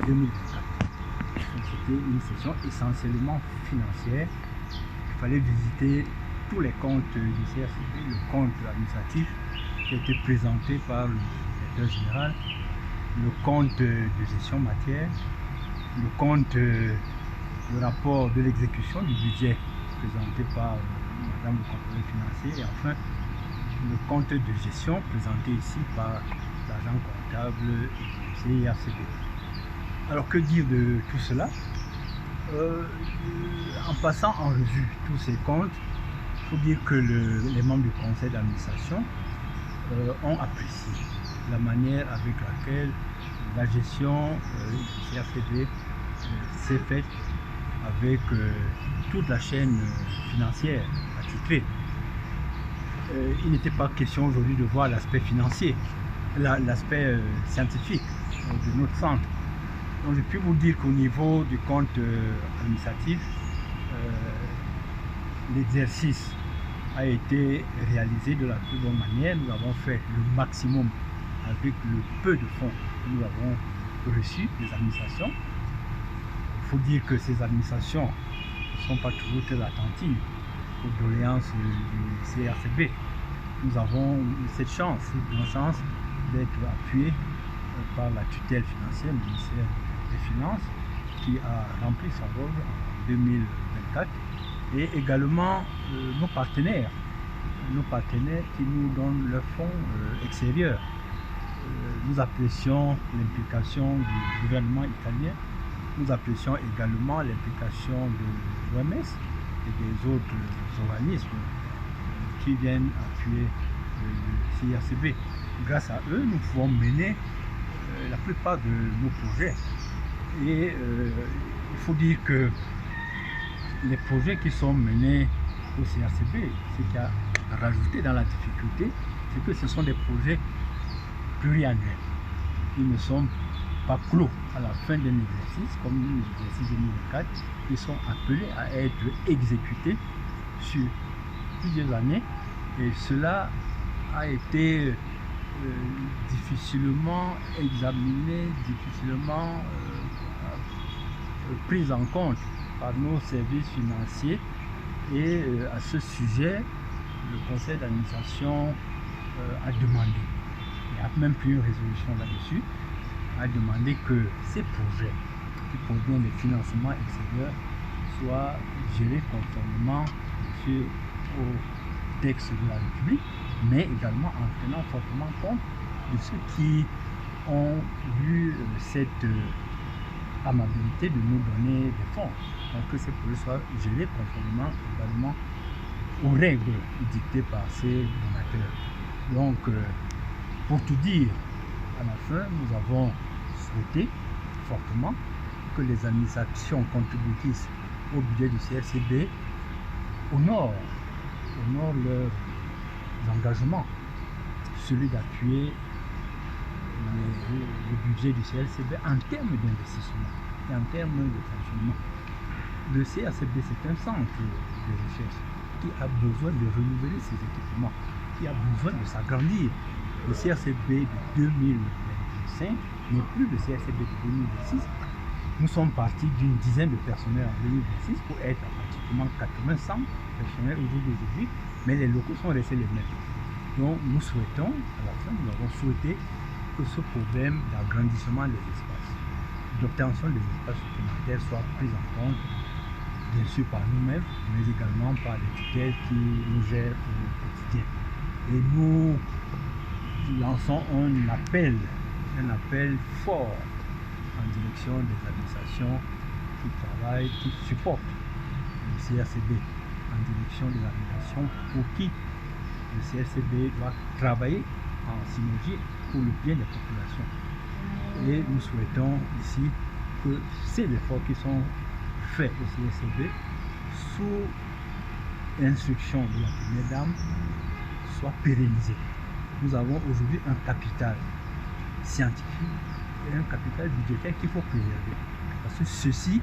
2024. Donc c'était une session essentiellement financière. Il fallait visiter tous les comptes du CRCB, le compte administratif qui a été présenté par le directeur général, le compte de gestion matière, le compte, le rapport de l'exécution du budget présenté par Madame le contrôleur financier, et enfin le compte de gestion présenté ici par l'agent comptable du CIRCB. Alors que dire de tout cela? En passant en revue tous ces comptes, il faut dire que les membres du conseil d'administration ont apprécié la manière avec laquelle la gestion du CRCB s'est faite avec toute la chaîne financière attitrée. Il n'était pas question aujourd'hui de voir l'aspect financier, l'aspect scientifique de notre centre. Donc je peux vous dire qu'au niveau du compte administratif, l'exercice a été réalisé de la plus bonne manière. Nous avons fait le maximum avec le peu de fonds que nous avons reçus des administrations. Il faut dire que ces administrations ne sont pas toujours très attentives aux doléances du CRCB. Nous avons cette chance d'être appuyés par la tutelle financière, le ministère des Finances, qui a rempli son rôle en 2024, et également nos partenaires qui nous donnent leurs fonds extérieurs. Nous apprécions l'implication du gouvernement italien, nous apprécions également l'implication de l'OMS et des autres organismes qui viennent appuyer le CIRCB. Grâce à eux, nous pouvons mener la plupart de nos projets. Et il faut dire que les projets qui sont menés au CRCB, ce qui a rajouté dans la difficulté, c'est que ce sont des projets pluriannuels. Ils ne sont pas clos à la fin d'un exercice, comme l'exercice 2024. Ils sont appelés à être exécutés sur plusieurs années, et cela a été difficilement examiné, difficilement pris en compte par nos services financiers, et à ce sujet, le conseil d'administration a demandé, il y a même plus une résolution là-dessus, a demandé que ces projets qui proviennent des financements extérieurs soient gérés conformément au texte de la République, mais également en tenant fortement compte de ceux qui ont eu cette amabilité de nous donner des fonds. Donc que ces projets soient gérés conformément également aux règles dictées par ces donateurs. Donc, pour tout dire, à la fin, nous avons souhaité fortement que les administrations contributrices au budget du CRCB honorent leurs engagements, celui d'appuyer le budget du CRCB en termes d'investissement et en termes de fonctionnement. Le CRCB, c'est un centre de recherche qui a besoin de renouveler ses équipements, qui a besoin de s'agrandir. Le CRCB de 2025 n'est plus le CRCB de 2026. Nous sommes partis d'une dizaine de personnels en 2026 pour être à pratiquement 80-100 personnels aujourd'hui, mais les locaux sont restés les mêmes. Donc nous souhaitons, à la fin, nous avons souhaité que ce problème d'agrandissement des espaces, d'obtention des espaces supplémentaires soit pris en compte, bien sûr par nous-mêmes, mais également par les tutelles qui nous gèrent au quotidien. Et nous lançons un appel fort en direction des administrations qui travaillent, qui supportent le CRCB, en direction des administrations pour qui le CRCB doit travailler en synergie pour le bien des populations. Et nous souhaitons ici que ces efforts qui sont faits au CRCB sous l'instruction de la Première Dame soient pérennisés. Nous avons aujourd'hui un capital scientifique et un capital budgétaire qu'il faut préserver. Parce que ceci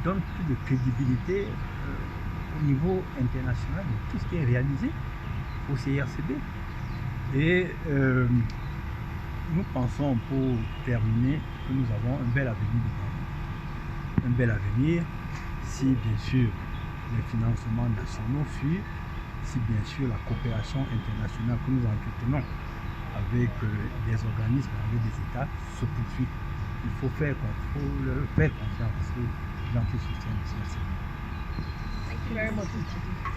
donne plus de crédibilité au niveau international de tout ce qui est réalisé au CRCB. Et nous pensons, pour terminer, que nous avons un bel avenir devant nous. Un bel avenir si bien sûr les financements nationaux suivent, si bien sûr la coopération internationale que nous entretenons avec des organismes, avec des États se poursuit. Il faut faire confiance aux gens qui soutiennent ceci. Thank you very much.